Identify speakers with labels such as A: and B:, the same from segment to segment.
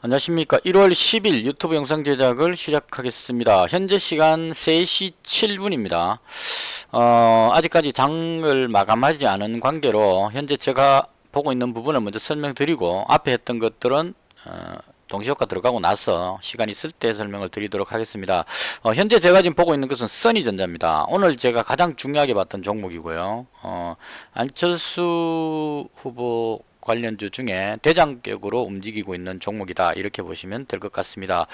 A: 안녕하십니까. 1월 10일 유튜브 영상 제작을 시작하겠습니다. 현재 시간 3시 7분입니다. 아직까지 장을 마감하지 않은 관계로 현재 제가 보고 있는 부분을 먼저 설명드리고 앞에 했던 것들은 동시효과 들어가고 나서 시간 있을 때 설명을 드리도록 하겠습니다. 현재 제가 지금 보고 있는 것은 써니전자입니다. 오늘 제가 가장 중요하게 봤던 종목이고요. 안철수 후보 관련주 중에 대장격으로 움직이고 있는 종목이다, 이렇게 보시면 될 것 같습니다.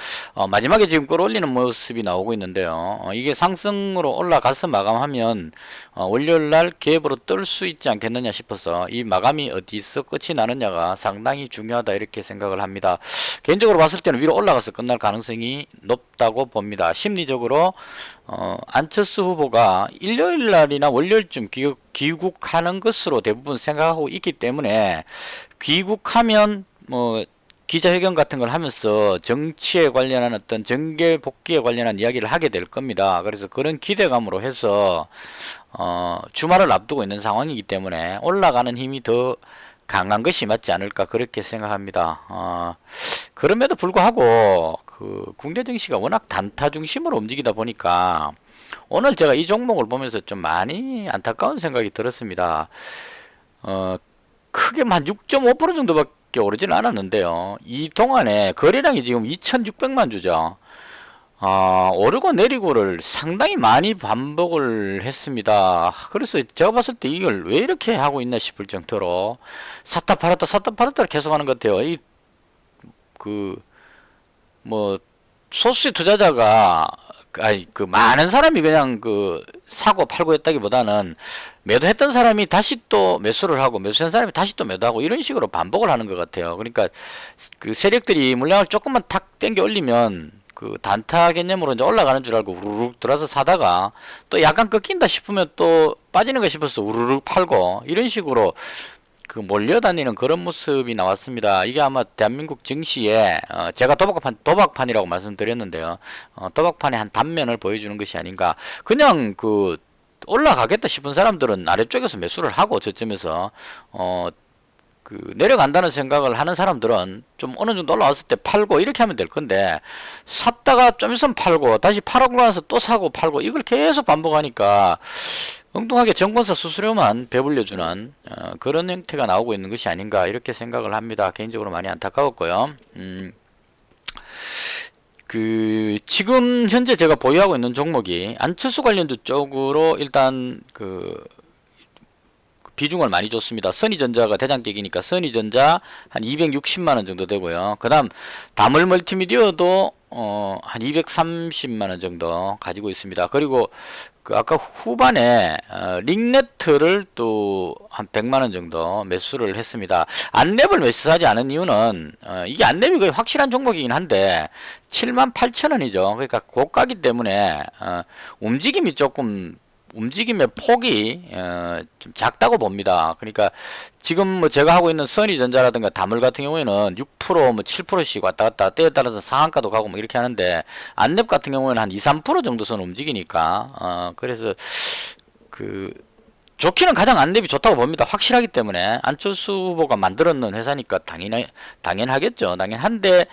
A: 마지막에 지금 끌어올리는 모습이 나오고 있는데요. 이게 상승으로 올라가서 마감하면 월요일날 갭으로 뜰 수 있지 않겠느냐 싶어서 이 마감이 어디서 끝이 나느냐가 상당히 중요하다, 이렇게 생각을 합니다. 개인적으로 봤을 때는 위로 올라가서 끝날 가능성이 높다고 봅니다. 심리적으로 안철수 후보가 일요일날이나 월요일쯤 귀국하는 것으로 대부분 생각하고 있기 때문에, 귀국하면 뭐 기자회견 같은 걸 하면서 정치에 관련한 어떤 정계 복귀에 관련한 이야기를 하게 될 겁니다. 그래서 그런 기대감으로 해서 주말을 앞두고 있는 상황이기 때문에 올라가는 힘이 더 강한 것이 맞지 않을까, 그렇게 생각합니다. 그럼에도 불구하고 그 국내 증시가 워낙 단타 중심으로 움직이다 보니까 오늘 제가 이 종목을 보면서 좀 많이 안타까운 생각이 들었습니다. 크게 한 6.5% 정도밖에 오르지는 않았는데요. 이 동안에 거래량이 지금 2,600만 주죠. 오르고 내리고를 상당히 많이 반복을 했습니다. 그래서 제가 봤을 때 이걸 왜 이렇게 하고 있나 싶을 정도로 샀다 팔았다 샀다 팔았다 계속 하는 것 같아요. 뭐 소수의 투자자가, 그 많은 사람이 그냥 사고 팔고 했다기보다는 매도했던 사람이 다시 또 매수를 하고 매수한 사람이 다시 또 매도하고 이런 식으로 반복을 하는 것 같아요. 그러니까 그 세력들이 물량을 조금만 탁 땡겨 올리면 그 단타 개념으로 이제 올라가는 줄 알고 우르륵 들어서 사다가 또 약간 꺾인다 싶으면 또 빠지는 거 싶어서 우르륵 팔고, 이런 식으로 그 몰려다니는 그런 모습이 나왔습니다. 이게 아마 대한민국 증시에 제가 도박판이라고 말씀드렸는데요. 도박판의 한 단면을 보여주는 것이 아닌가. 그냥 올라가겠다 싶은 사람들은 아래쪽에서 매수를 하고, 저점에서 내려간다는 생각을 하는 사람들은 좀 어느 정도 올라왔을 때 팔고, 이렇게 하면 될 건데, 샀다가 좀 있으면 팔고 다시 팔고 나서 또 사고 팔고, 이걸 계속 반복하니까 엉뚱하게 정권사 수수료만 배불려주는 그런 형태가 나오고 있는 것이 아닌가, 이렇게 생각을 합니다. 개인적으로 많이 안타까웠고요. 지금 현재 제가 보유하고 있는 종목이 안철수 관련주 쪽으로 일단 비중을 많이 줬습니다. 써니전자가 대장격이니까 써니전자 한 260만원 정도 되고요. 그 다음 다물 멀티미디어도 한 230만원 정도 가지고 있습니다. 그리고 아까 후반에 링네트를 또 한 100만원 정도 매수를 했습니다. 안랩을 매수하지 않은 이유는 이게 안랩이 거의 확실한 종목이긴 한데 78,000원이죠. 그러니까 고가기 때문에 움직임의 폭이 좀 작다고 봅니다. 그러니까 지금 뭐 제가 하고 있는 써니전자라든가 다물 같은 경우에는 6% 뭐 7%씩 왔다 갔다, 때에 따라서 상한가도 가고 뭐 이렇게 하는데, 안랩 같은 경우에는 한 2~3% 정도 선 움직이니까 그래서 좋기는 가장 안랩이 좋다고 봅니다. 확실하기 때문에 안철수 후보가 만들었는 회사니까 당연하겠죠. 당연한데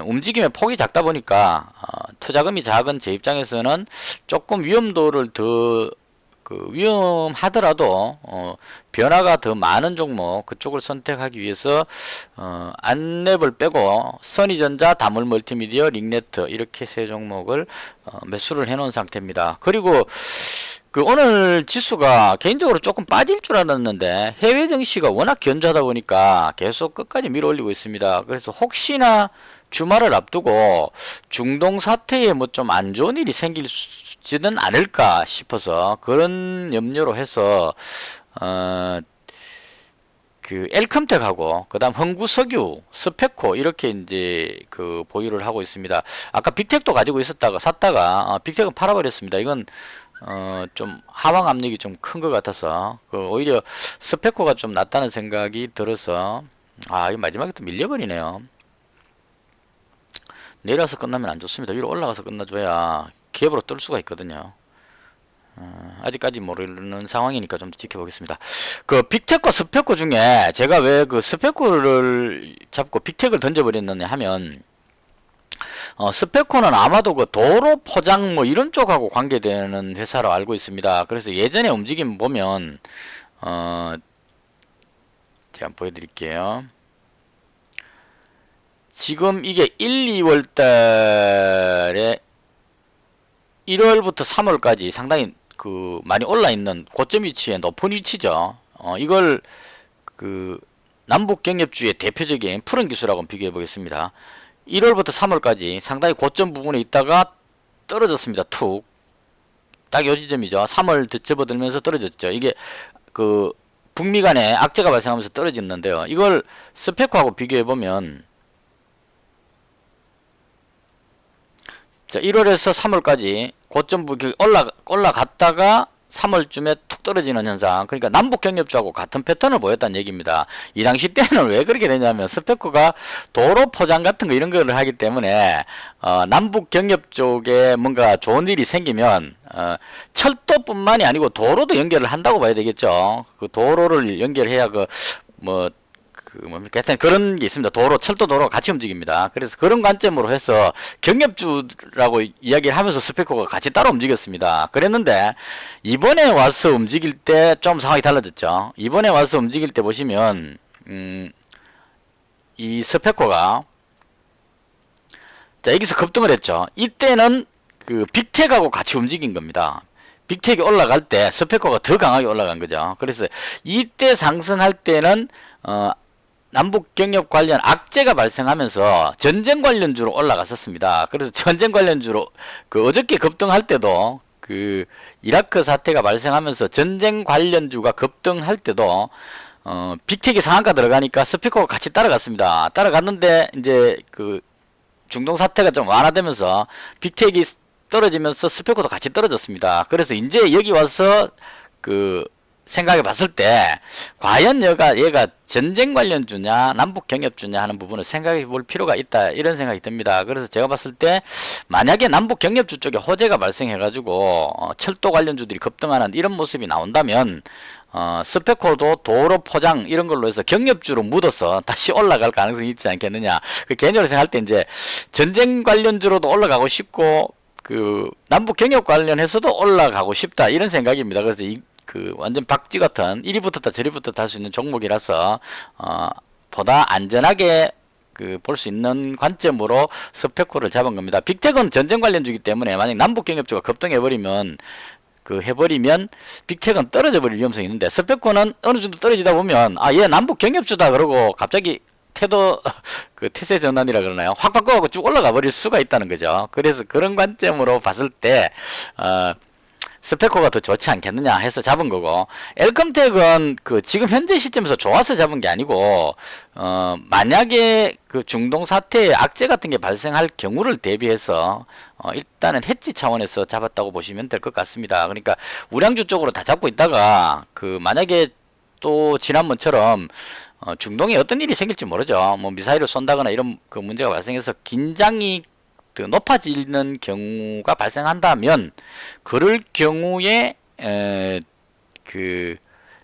A: 움직임의 폭이 작다 보니까 투자금이 작은 제 입장에서는 조금 위험도를 더 위험하더라도 변화가 더 많은 종목, 그쪽을 선택하기 위해서 안랩을 빼고 써니전자, 다물 멀티미디어, 링네트, 이렇게 세 종목을 매수를 해 놓은 상태입니다. 그리고 오늘 지수가 개인적으로 조금 빠질 줄 알았는데 해외 증시가 워낙 견조하다 보니까 계속 끝까지 밀어 올리고 있습니다. 그래서 혹시나 주말을 앞두고 중동 사태에 뭐 좀 안 좋은 일이 생기지는 않을까 싶어서 그런 염려로 해서 엘컴텍하고 그다음 흥구석유, 스페코, 이렇게 이제 보유를 하고 있습니다. 아까 빅텍도 가지고 있었다가 샀다가 빅텍은 팔아버렸습니다. 이건 좀 하방 압력이 좀 큰 것 같아서 오히려 스페코가 좀 낫다는 생각이 들어서 이거 마지막에 또 밀려버리네요. 내려서 끝나면 안 좋습니다. 위로 올라가서 끝나줘야 갭으로 뜰 수가 있거든요. 아직까지 모르는 상황이니까 좀 더 지켜보겠습니다. 그 빅텍과 스페코 중에 제가 왜 그 스페코를 잡고 빅텍을 던져버렸느냐 하면, 스페코는 아마도 그 도로 포장 뭐 이런 쪽하고 관계되는 회사로 알고 있습니다. 그래서 예전에 움직임 보면, 제가 한번 보여드릴게요. 지금 이게 1, 2월 달에 1월부터 3월까지 상당히 그 많이 올라 있는 고점 위치에 높은 위치죠. 이걸 그 남북 경협주의 대표적인 푸른 기술하고 비교해 보겠습니다. 1월부터 3월까지 상당히 고점 부분에 있다가 떨어졌습니다. 툭. 딱 요 지점이죠. 3월 접어들면서 떨어졌죠. 이게 그 북미 간에 악재가 발생하면서 떨어졌는데요. 이걸 스페코하고 비교해 보면, 자, 1월에서 3월까지 고점 부분 올라갔다가 3월쯤에 툭 떨어지는 현상. 그러니까 남북 경협주하고 같은 패턴을 보였다는 얘기입니다. 이 당시 때는 왜 그렇게 되냐면 스페코가 도로 포장 같은 거 이런 거를 하기 때문에 남북 경협 쪽에 뭔가 좋은 일이 생기면 철도뿐만이 아니고 도로도 연결을 한다고 봐야 되겠죠. 그 도로를 연결해야 뭡니까? 하여튼 그런 게 있습니다. 철도 도로가 같이 움직입니다. 그래서 그런 관점으로 해서 경협주라고 이야기를 하면서 스페코가 같이 따라 움직였습니다. 그랬는데, 이번에 와서 움직일 때 좀 상황이 달라졌죠. 이번에 와서 움직일 때 보시면, 이 스페코가, 자, 여기서 급등을 했죠. 이때는 그 빅텍하고 같이 움직인 겁니다. 빅텍이 올라갈 때 스페코가 더 강하게 올라간 거죠. 그래서 이때 상승할 때는, 남북 경협 관련 악재가 발생하면서 전쟁 관련주로 올라갔었습니다. 그래서 전쟁 관련주로 어저께 급등할 때도 그 이라크 사태가 발생하면서 전쟁 관련주가 급등할 때도 빅텍이 상한가 들어가니까 스피커가 같이 따라갔습니다. 따라갔는데 이제 그 중동 사태가 좀 완화되면서 빅텍이 떨어지면서 스피커도 같이 떨어졌습니다. 그래서 이제 여기 와서 그 생각해 봤을 때 과연 얘가 전쟁 관련주냐 남북 경협주냐 하는 부분을 생각해 볼 필요가 있다, 이런 생각이 듭니다. 그래서 제가 봤을 때 만약에 남북 경협주 쪽에 호재가 발생해 가지고 철도 관련주들이 급등하는 이런 모습이 나온다면 스페코도 도로 포장 이런 걸로 해서 경협주로 묻어서 다시 올라갈 가능성이 있지 않겠느냐. 그 개념으로 생각할 때 이제 전쟁 관련주로도 올라가고 싶고 그 남북 경협 관련해서도 올라가고 싶다, 이런 생각입니다. 그래서 그 완전 박쥐 같은 이리 붙었다 저리 붙었다 할 수 있는 종목이라서 보다 안전하게 그 볼 수 있는 관점으로 스페코를 잡은 겁니다. 빅텍은 전쟁 관련주기 때문에 만약 남북 경협주가 급등해버리면 빅텍은 떨어져 버릴 위험성이 있는데, 스페코는 어느 정도 떨어지다 보면 얘 남북 경협주다 그러고 갑자기 태세 전환이라 그러나요? 확 바꿔갖고 쭉 올라가 버릴 수가 있다는 거죠. 그래서 그런 관점으로 봤을 때 스페코가 더 좋지 않겠느냐 해서 잡은 거고, 엘컴텍은 그 지금 현재 시점에서 좋아서 잡은 게 아니고 만약에 그 중동 사태에 악재 같은 게 발생할 경우를 대비해서 일단은 해지 차원에서 잡았다고 보시면 될 것 같습니다. 그러니까 우량주 쪽으로 다 잡고 있다가 그 만약에 또 지난번처럼 중동에 어떤 일이 생길지 모르죠. 뭐 미사일을 쏜다거나 이런 그 문제가 발생해서 긴장이 높아지는 경우가 발생한다면, 그럴 경우에 그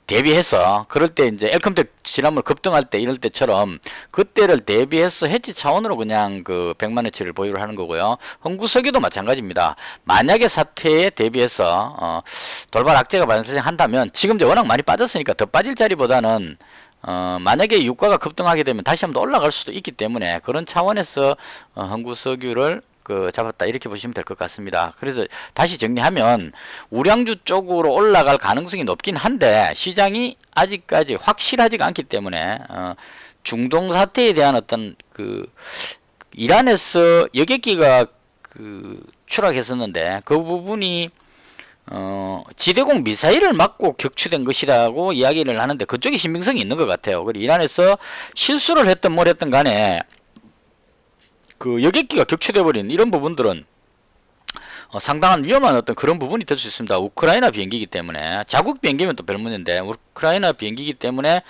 A: 대비해서, 그럴 때 이제 엘컴텍 지난번 급등할 때 이럴 때처럼 그때를 대비해서 해지 차원으로 그냥 그 100만원치를 보유를 하는 거고요. 흥구석유도 마찬가지입니다. 만약에 사태에 대비해서 돌발 악재가 발생한다면, 지금 이제 워낙 많이 빠졌으니까 더 빠질 자리보다는 만약에 유가가 급등하게 되면 다시 한번 올라갈 수도 있기 때문에 그런 차원에서 흥구석유를 잡았다, 이렇게 보시면 될 것 같습니다. 그래서 다시 정리하면 우량주 쪽으로 올라갈 가능성이 높긴 한데 시장이 아직까지 확실하지가 않기 때문에 중동 사태에 대한 어떤 이란에서 여객기가 추락했었는데 그 부분이 지대공 미사일을 맞고 격추된 것이라고 이야기를 하는데 그쪽에 신빙성이 있는 것 같아요. 그리고 이란에서 실수를 했든 뭘 했든 간에 그 여객기가 격추돼 버린 이런 부분들은 상당한 위험한 어떤 그런 부분이 될 수 있습니다. 우크라이나 비행기이기 때문에. 자국 비행기면 또 별 문제인데 우크라이나 비행기이기 때문에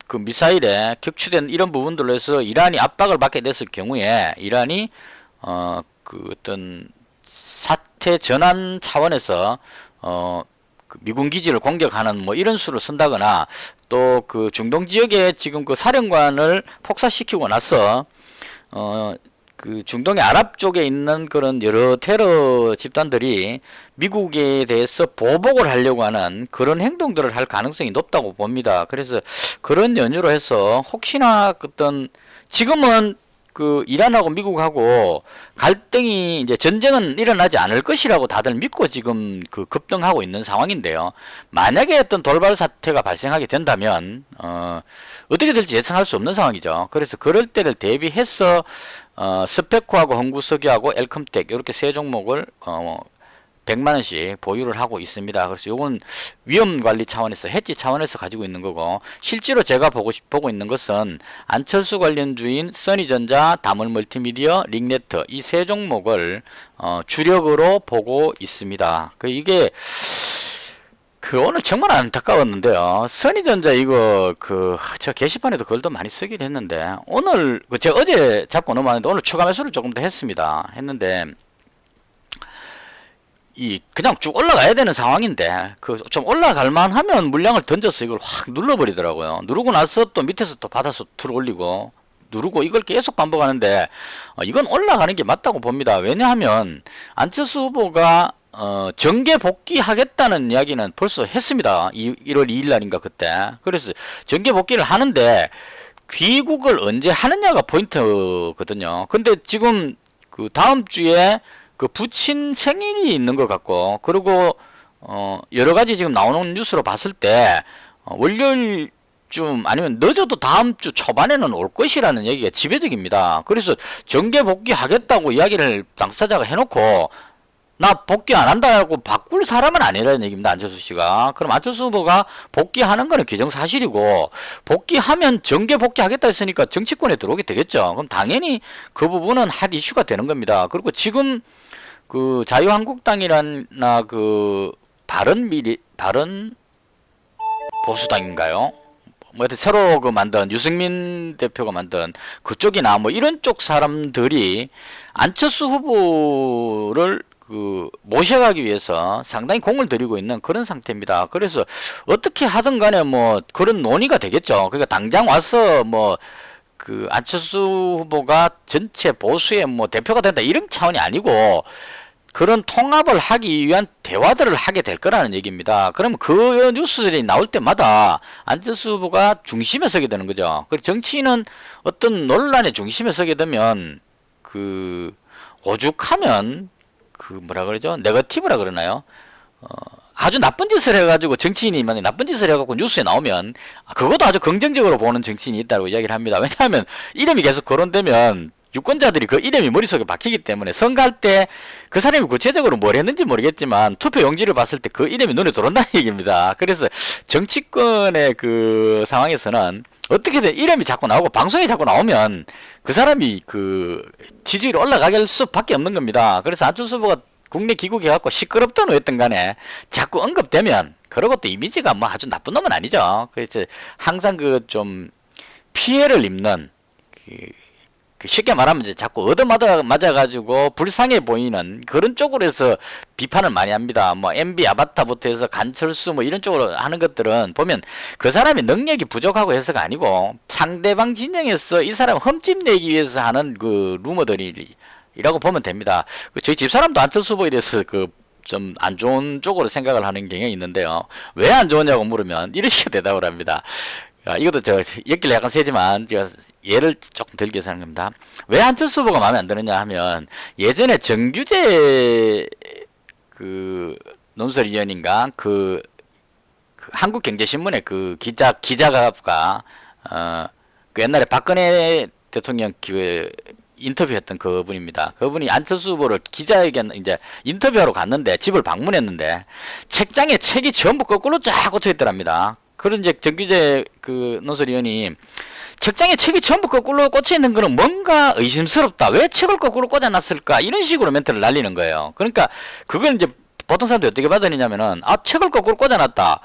A: 그 미사일에 격추된 이런 부분들로 해서 이란이 압박을 받게 됐을 경우에 이란이 그 어떤 사태 전환 차원에서 그 미군 기지를 공격하는 뭐 이런 수를 쓴다거나 또 그 중동 지역에 지금 그 사령관을 폭사시키고 나서 그 중동의 아랍 쪽에 있는 그런 여러 테러 집단들이 미국에 대해서 보복을 하려고 하는 그런 행동들을 할 가능성이 높다고 봅니다. 그래서 그런 연유로 해서 혹시나 어떤 지금은 그 이란하고 미국하고 갈등이 이제 전쟁은 일어나지 않을 것이라고 다들 믿고 지금 그 급등하고 있는 상황인데요. 만약에 어떤 돌발 사태가 발생하게 된다면 어떻게 될지 예상할 수 없는 상황이죠. 그래서 그럴 때를 대비해서 스페코하고 흥구석유하고 엘컴텍 이렇게 세 종목을 100만원씩 보유를 하고 있습니다. 그래서 요건 위험관리 차원에서 해지 차원에서 가지고 있는 거고, 실제로 제가 보고 있는 것은 안철수 관련주인 써니전자, 다물멀티미디어, 링네트 이 세 종목을 주력으로 보고 있습니다. 이게 오늘 정말 안타까웠는데요. 써니전자 이거 저 게시판에도 글도 많이 쓰긴 했는데, 오늘 제가 어제 잡고 넘어왔는데 오늘 추가 매수를 조금 더 했는데 그냥 쭉 올라가야 되는 상황인데 좀 올라갈 만하면 물량을 던져서 이걸 확 눌러버리더라고요. 누르고 나서 또 밑에서 또 받아서 들어 올리고 누르고 이걸 계속 반복하는데 이건 올라가는 게 맞다고 봅니다. 왜냐하면 안철수 후보가 정계 복귀하겠다는 이야기는 벌써 했습니다. 1월 2일 날인가 그때. 그래서 정계 복귀를 하는데 귀국을 언제 하느냐가 포인트거든요. 근데 지금 그 다음 주에 그 부친 생일이 있는 것 같고, 그리고 여러 가지 지금 나오는 뉴스로 봤을 때 월요일쯤 아니면 늦어도 다음 주 초반에는 올 것이라는 얘기가 지배적입니다. 그래서 정계 복귀하겠다고 이야기를 당사자가 해놓고 나 복귀 안 한다고 바꿀 사람은 아니라는 얘기입니다. 안철수 씨가. 그럼 안철수 후보가 복귀하는 거는 기정사실이고, 복귀하면 정계 복귀하겠다 했으니까 정치권에 들어오게 되겠죠. 그럼 당연히 그 부분은 핫 이슈가 되는 겁니다. 그리고 지금 그 자유한국당이나 그 바른 보수당인가요? 뭐 하여튼 새로 만든 유승민 대표가 만든 그쪽이나 뭐 이런 쪽 사람들이 안철수 후보를 모셔가기 위해서 상당히 공을 들이고 있는 그런 상태입니다. 그래서 어떻게 하든 간에 뭐 그런 논의가 되겠죠. 그러니까 당장 와서 안철수 후보가 전체 보수의 뭐 대표가 된다 이런 차원이 아니고 그런 통합을 하기 위한 대화들을 하게 될 거라는 얘기입니다. 그럼 그 뉴스들이 나올 때마다 안철수 후보가 중심에 서게 되는 거죠. 정치인은 어떤 논란의 중심에 서게 되면 오죽하면 뭐라 그러죠? 네거티브라 그러나요? 아주 나쁜 짓을 해가지고 정치인이 만약 나쁜 짓을 해갖고 뉴스에 나오면 그것도 아주 긍정적으로 보는 정치인이 있다고 이야기를 합니다. 왜냐하면 이름이 계속 거론되면 유권자들이 그 이름이 머릿속에 박히기 때문에 선거할 때 그 사람이 구체적으로 뭘 했는지 모르겠지만 투표 용지를 봤을 때 그 이름이 눈에 들어온다는 얘기입니다. 그래서 정치권의 그 상황에서는 어떻게든 이름이 자꾸 나오고 방송에 자꾸 나오면 그 사람이 지지율이 올라가게 수밖에 없는 겁니다. 그래서 안철수 후보가 국내 귀국해갖고 시끄럽던 왜였던 간에 자꾸 언급되면, 그러고 또 이미지가 뭐 아주 나쁜 놈은 아니죠. 그래서 항상 좀 피해를 입는 쉽게 말하면 이제 자꾸 얻어맞아가지고 불쌍해 보이는 그런 쪽으로 해서 비판을 많이 합니다. 뭐 MB 아바타부터 해서 간철수 뭐 이런 쪽으로 하는 것들은 보면 그 사람이 능력이 부족하고 해서가 아니고 상대방 진영에서 이 사람 흠집 내기 위해서 하는 루머들이라고 보면 됩니다. 저희 집사람도 안철수 후보에 대해서 좀 안 좋은 쪽으로 생각을 하는 경향이 있는데요. 왜 안 좋으냐고 물으면 이렇게 대답을 합니다. 이것도 엮기를 약간 세지만 제가 예를 조금 들기 위해서 하는 겁니다. 왜 안철수 후보가 마음에 안 드느냐 하면, 예전에 정규재 논설위원인가 한국경제신문의 기자가 옛날에 박근혜 대통령 인터뷰했던 그분입니다. 그분이 안철수 후보를 기자회견 이제 인터뷰하러 갔는데 집을 방문했는데 책장에 책이 전부 거꾸로 쫙 꽂혀 있더랍니다. 그런 이제 정규재 논설위원이 책장에 책이 전부 거꾸로 꽂혀 있는 거는 뭔가 의심스럽다. 왜 책을 거꾸로 꽂아놨을까? 이런 식으로 멘트를 날리는 거예요. 그러니까 그걸 이제 보통 사람들이 어떻게 받아들이냐면은 책을 거꾸로 꽂아놨다.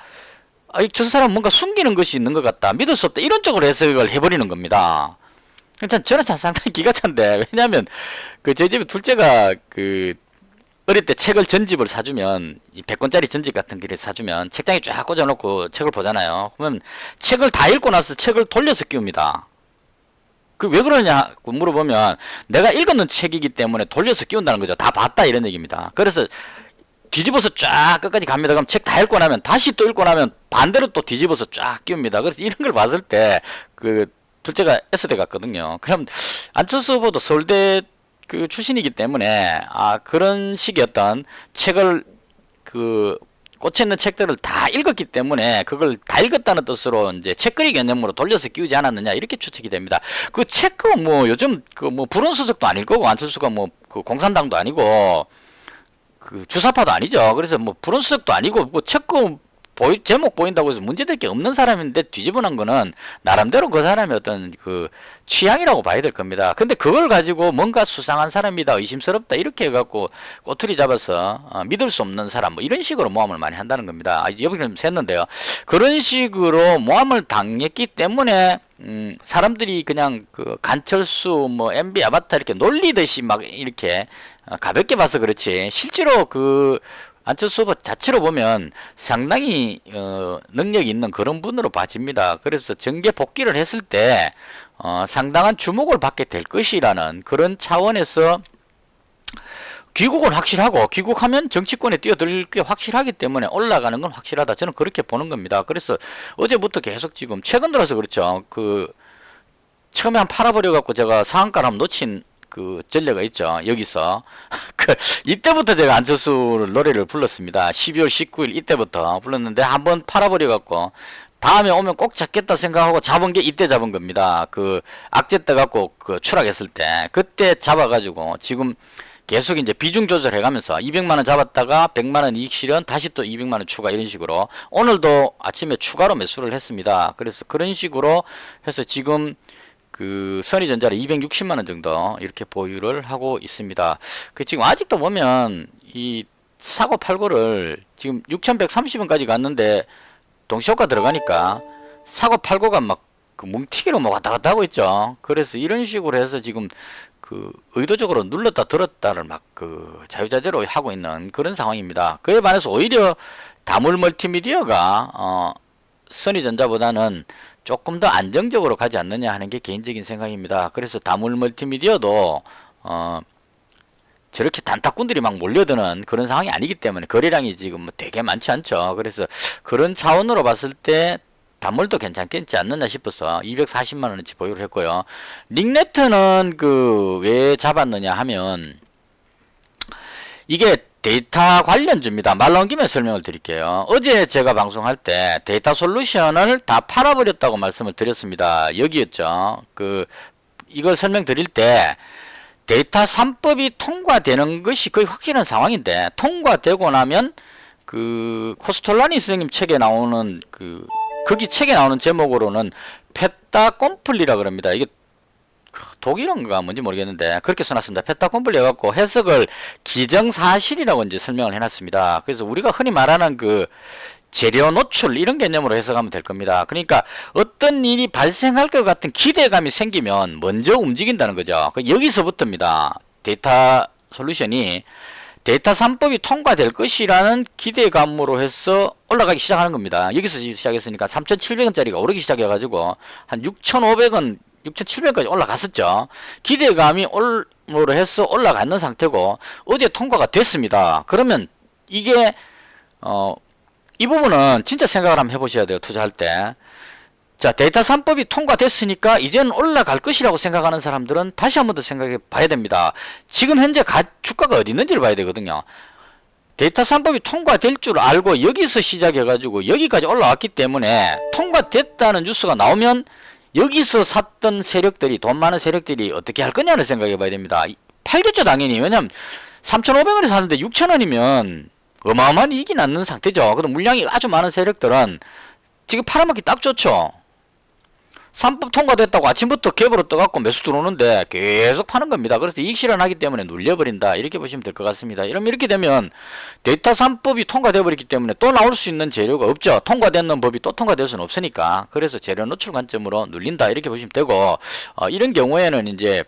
A: 저 사람 뭔가 숨기는 것이 있는 것 같다. 믿을 수 없다. 이런 쪽으로 해석을 해버리는 겁니다. 저는 참 상당히 기가 찬데, 왜냐하면 저희 집에 둘째가 어릴 때 책을 전집을 사주면, 이 100권짜리 전집 같은 거를 사주면 책장에 쫙 꽂아놓고 책을 보잖아요. 그러면 책을 다 읽고 나서 책을 돌려서 끼웁니다. 그 왜 그러냐 물어보면 내가 읽었는 책이기 때문에 돌려서 끼운다는 거죠. 다 봤다 이런 얘기입니다. 그래서 뒤집어서 쫙 끝까지 갑니다. 그럼 책 다 읽고 나면 다시 또 읽고 나면 반대로 또 뒤집어서 쫙 끼웁니다. 그래서 이런 걸 봤을 때 그 둘째가 S대 같거든요. 그럼 안철수 후보도 서울대 그 출신이기 때문에 그런 식의 어떤 책을 그 꽂혀있는 책들을 다 읽었기 때문에 그걸 다 읽었다는 뜻으로 이제 책거리 개념으로 돌려서 끼우지 않았느냐 이렇게 추측이 됩니다. 그 책거 뭐 요즘 그 뭐 불운수석도 아닐 거고 안철수가 뭐 그 공산당도 아니고 그 주사파도 아니죠. 그래서 뭐 불운수석도 아니고 뭐 책거 제목 보인다고 해서 문제될 게 없는 사람인데 뒤집어 놓은 거는 나름대로 그 사람의 어떤 그 취향이라고 봐야 될 겁니다. 근데 그걸 가지고 뭔가 수상한 사람이다, 의심스럽다 이렇게 해갖고 꼬투리 잡아서 믿을 수 없는 사람 뭐 이런 식으로 모함을 많이 한다는 겁니다. 여기 좀 샜는데요. 그런 식으로 모함을 당했기 때문에 사람들이 그냥 그 간철수 뭐 MB 아바타 이렇게 놀리듯이 막 이렇게 가볍게 봐서 그렇지 실제로 그 안철수 후보 자체로 보면 상당히 능력이 있는 그런 분으로 봐집니다. 그래서 정계 복귀를 했을 때 상당한 주목을 받게 될 것이라는 그런 차원에서 귀국은 확실하고 귀국하면 정치권에 뛰어들 게 확실하기 때문에 올라가는 건 확실하다. 저는 그렇게 보는 겁니다. 그래서 어제부터 계속 지금 최근 들어서 그렇죠. 그 처음에 한 팔아버려 갖고 제가 상한가를 한번 놓친 그 전례가 있죠. 여기서 이때부터 제가 안철수 노래를 불렀습니다. 12월 19일 이때부터 불렀는데 한번 팔아버려 갖고 다음에 오면 꼭 잡겠다 생각하고 잡은 게 이때 잡은 겁니다. 그 악재 때 갖고 그 추락했을 때 그때 잡아가지고 지금 계속 이제 비중 조절해 가면서 200만원 잡았다가 100만원 이익 실현 다시 또 200만원 추가 이런 식으로 오늘도 아침에 추가로 매수를 했습니다. 그래서 그런 식으로 해서 지금 그 선의전자를 260만원 정도 이렇게 보유를 하고 있습니다. 그 지금 아직도 보면 이 사고 팔고를 지금 6130원까지 갔는데 동시효과 들어가니까 사고 팔고가 막 그 뭉티기로 막 왔다 갔다 하고 있죠. 그래서 이런 식으로 해서 지금 그 의도적으로 눌렀다 들었다를 막 그 자유자재로 하고 있는 그런 상황입니다. 그에 반해서 오히려 다물 멀티미디어가 선의전자보다는 조금 더 안정적으로 가지 않느냐 하는 게 개인적인 생각입니다. 그래서 다물 멀티미디어도 저렇게 단타꾼들이 막 몰려드는 그런 상황이 아니기 때문에 거래량이 지금 뭐 되게 많지 않죠. 그래서 그런 차원으로 봤을 때 다물도 괜찮겠지 않느냐 싶어서 240만원어치 보유를 했고요. 링네트는 그 왜 잡았느냐 하면 이게 데이터 관련주입니다. 말 나온 김에 설명을 드릴게요. 어제 제가 방송할 때 데이터 솔루션을 다 팔아버렸다고 말씀을 드렸습니다. 여기였죠. 이걸 설명드릴 때 데이터 3법이 통과되는 것이 거의 확실한 상황인데 통과되고 나면 그 코스톨라니 선생님 책에 나오는 거기 책에 나오는 제목으로는 페타 콤플리라 그럽니다. 이게 독일어인가 뭔지 모르겠는데 그렇게 써놨습니다. 페타 콤플리 해갖고 해석을 기정사실이라고 이제 설명을 해놨습니다. 그래서 우리가 흔히 말하는 그 재료 노출 이런 개념으로 해석하면 될 겁니다. 그러니까 어떤 일이 발생할 것 같은 기대감이 생기면 먼저 움직인다는 거죠. 여기서부터입니다. 데이터 솔루션이 데이터 3법이 통과될 것이라는 기대감으로 해서 올라가기 시작하는 겁니다. 여기서 시작했으니까 3,700원짜리가 오르기 시작해가지고 한 6,500원 6,700원까지 올라갔었죠. 기대감이 올로 해서 올라가는 상태고 어제 통과가 됐습니다. 그러면 이게 이 부분은 진짜 생각을 한번 해보셔야 돼요. 투자할 때. 자, 데이터 3법이 통과됐으니까 이제는 올라갈 것이라고 생각하는 사람들은 다시 한 번 더 생각해 봐야 됩니다. 지금 현재 주가가 어디 있는지를 봐야 되거든요. 데이터 3법이 통과될 줄 알고 여기서 시작해가지고 여기까지 올라왔기 때문에 통과됐다는 뉴스가 나오면 여기서 샀던 세력들이 돈 많은 세력들이 어떻게 할 거냐를 생각해 봐야 됩니다. 팔겠죠 당연히. 왜냐면 3,500원에 사는데 6,000원이면 어마어마한 이익이 나는 상태죠. 그럼 물량이 아주 많은 세력들은 지금 팔아먹기 딱 좋죠. 3법 통과됐다고 아침부터 갭으로 떠갖고 매수 들어오는데 계속 파는 겁니다. 그래서 이익 실현하기 때문에 눌려버린다. 이렇게 보시면 될 것 같습니다. 이렇게 되면 데이터 3법이 통과되어 버렸기 때문에 또 나올 수 있는 재료가 없죠. 통과되는 법이 또 통과될 수는 없으니까. 그래서 재료 노출 관점으로 눌린다. 이렇게 보시면 되고 이런 경우에는 이제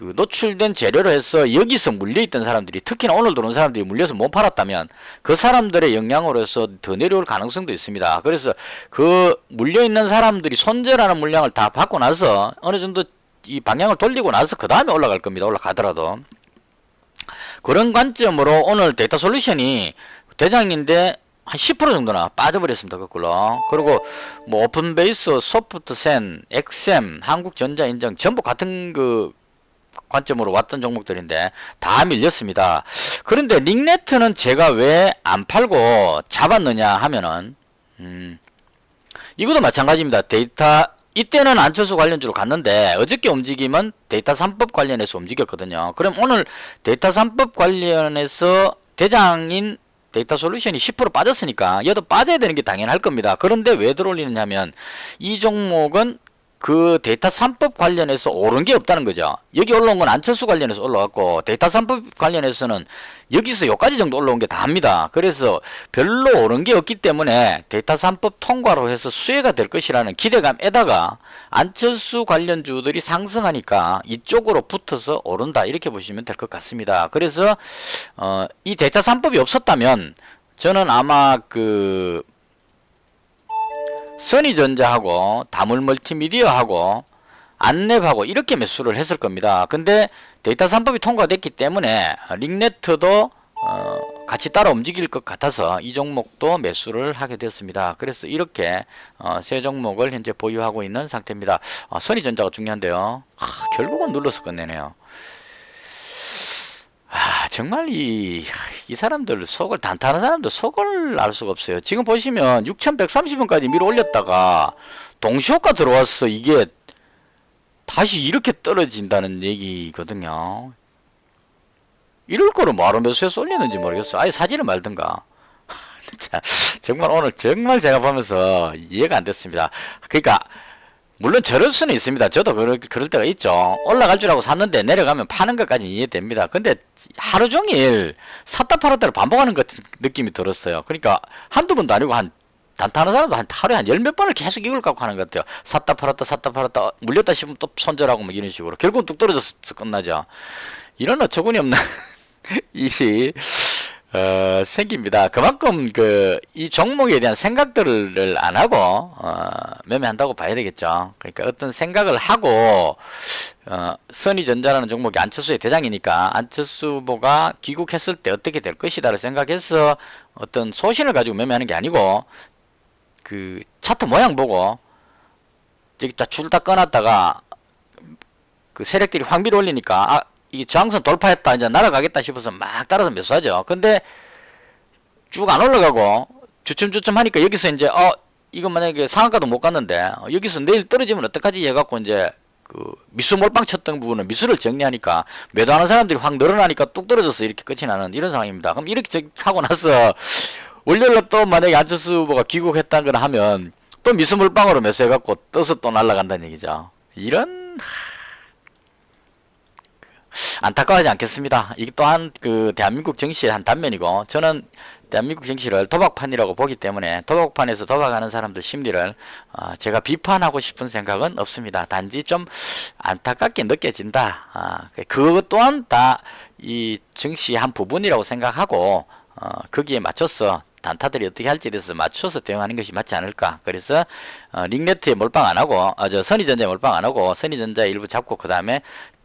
A: 그 노출된 재료로 해서 여기서 물려있던 사람들이, 특히나 오늘 들어온 사람들이 물려서 못 팔았다면 그 사람들의 영향으로 해서 더 내려올 가능성도 있습니다. 그래서 그 물려있는 사람들이 손절하는 물량을 다 받고 나서 어느 정도 이 방향을 돌리고 나서 그 다음에 올라갈 겁니다. 올라가더라도. 그런 관점으로 오늘 데이터 솔루션이 대장인데 한 10% 정도나 빠져버렸습니다. 거꾸로. 그리고 뭐 오픈베이스, 소프트센, 엑셈, 한국전자인증 전부 같은 그 관점으로 왔던 종목들인데 다 밀렸습니다. 그런데 링네트는 제가 왜 안 팔고 잡았느냐 하면은 이것도 마찬가지입니다. 데이터 이때는 안철수 관련주로 갔는데 어저께 움직임은 데이터 3법 관련해서 움직였거든요. 그럼 오늘 데이터 3법 관련해서 대장인 데이터 솔루션이 10% 빠졌으니까 얘도 빠져야 되는 게 당연할 겁니다. 그런데 왜 들어올리느냐 하면 이 종목은 그 데이터 3법 관련해서 오른 게 없다는 거죠. 여기 올라온 건 안철수 관련해서 올라왔고 데이터 3법 관련해서는 여기서 여기까지 정도 올라온 게 다입니다. 그래서 별로 오른 게 없기 때문에 데이터 3법 통과로 해서 수혜가 될 것이라는 기대감에다가 안철수 관련주들이 상승하니까 이쪽으로 붙어서 오른다 이렇게 보시면 될 것 같습니다. 그래서 이 데이터 3법이 없었다면 저는 아마 그 선의전자하고 다물멀티미디어하고 안랩하고 이렇게 매수를 했을 겁니다. 근데 데이터 3법이 통과됐기 때문에 링네트도 같이 따라 움직일 것 같아서 이 종목도 매수를 하게 되었습니다. 그래서 이렇게 세 종목을 현재 보유하고 있는 상태입니다. 선의전자가 중요한데요. 결국은 눌러서 끝내네요. 정말 이 사람들 속을, 단단한 사람들 속을 알 수가 없어요. 지금 보시면 6130원까지 밀어 올렸다가 동시효과 들어와서 이게 다시 이렇게 떨어진다는 얘기거든요. 이럴 거를 뭐하러 매수해서 올리는지 모르겠어. 아예 사지를 말든가. 정말 오늘 정말 제가 보면서 이해가 안 됐습니다. 그러니까 물론 저럴 수는 있습니다. 저도 그럴 때가 있죠. 올라갈 줄 알고 샀는데 내려가면 파는 것까지는 이해됩니다. 근데 하루 종일 샀다 팔았다를 반복하는 것 같은 느낌이 들었어요. 그러니까 한두 번도 아니고 단타하는 사람도 하루에 한 열 몇 번을 계속 이걸 갖고 하는 것 같아요. 샀다 팔았다 물렸다 싶으면 또 손절하고 뭐 이런 식으로 결국은 뚝 떨어져서 끝나죠. 이런 어처구니 없는 일이 생깁니다. 그만큼 이 종목에 대한 생각들을 안 하고 매매한다고 봐야 되겠죠. 그러니까 어떤 생각을 하고 선의전자라는 종목이 안철수의 대장이니까 안철수 후보가 귀국했을 때 어떻게 될 것이다를 생각해서 어떤 소신을 가지고 매매하는 게 아니고 그 차트 모양 보고 저기 줄 다 꺼놨다가 그 세력들이 확 밀어 올리니까 이 저항선 돌파했다 이제 날아가겠다 싶어서 막 따라서 매수하죠. 근데 쭉 안 올라가고 주춤주춤 하니까 여기서 이제 이거 만약에 상한가도 못 갔는데 여기서 내일 떨어지면 어떡하지 해갖고 이제 그 미수 몰빵 쳤던 부분은 미수를 정리하니까 매도하는 사람들이 확 늘어나니까 뚝 떨어져서 이렇게 끝이 나는 이런 상황입니다. 그럼 이렇게 하고 나서 월요일날 또 만약에 안철수 후보가 귀국했다는 걸 하면 또 미수 몰빵으로 매수해갖고 떠서 또 날아간다는 얘기죠. 이런 안타까워하지 않겠습니다. 이게 또한 그 대한민국 정치의 한 단면이고 저는 대한민국 정치를 도박판이라고 보기 때문에 도박판에서 도박하는 사람들 심리를 제가 비판하고 싶은 생각은 없습니다. 단지 좀 안타깝게 느껴진다. 그것 또한 다 이 정치의 한 부분이라고 생각하고 거기에 맞춰서 단타들이 어떻게 할지에 대해서 맞춰서 대응하는 것이 맞지 않을까. 그래서 링네트에 몰빵 안하고 선의전자에 몰빵 안하고 선의전자에 일부 잡고 그 다음에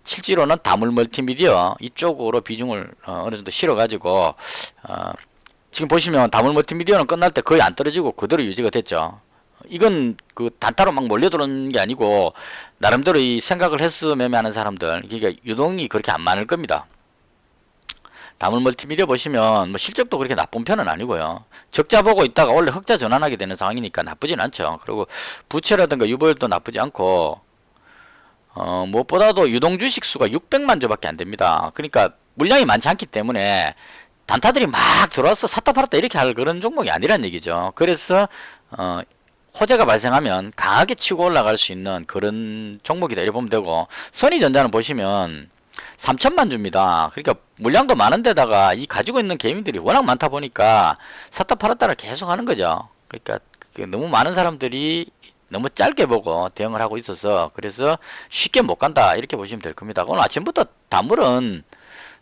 A: 실제로는 다물멀티미디어 이쪽으로 비중을 어느 정도 실어가지고 지금 보시면 다물멀티미디어는 끝날 때 거의 안 떨어지고 그대로 유지가 됐죠. 이건 그 단타로 막 몰려들어오는 게 아니고 나름대로 이 생각을 해서 매매하는 사람들, 그러니까 유동이 그렇게 안 많을 겁니다. 다물멀티미디어 보시면 뭐 실적도 그렇게 나쁜 편은 아니고요. 적자 보고 있다가 원래 흑자 전환하게 되는 상황이니까 나쁘진 않죠. 그리고 부채라든가 유보율도 나쁘지 않고 무엇보다도 유동주식 수가 600만 주밖에 안 됩니다. 그러니까 물량이 많지 않기 때문에 단타들이 막 들어와서 샀다 팔았다 이렇게 할 그런 종목이 아니란 얘기죠. 그래서 호재가 발생하면 강하게 치고 올라갈 수 있는 그런 종목이다 이렇게 보면 되고, 선의전자는 보시면 3천만 주입니다. 그러니까 물량도 많은데다가 이 가지고 있는 개인들이 워낙 많다 보니까 샀다 팔았다를 계속 하는 거죠. 그러니까 너무 많은 사람들이 너무 짧게 보고 대응을 하고 있어서 그래서 쉽게 못 간다 이렇게 보시면 될 겁니다. 오늘 아침부터 다물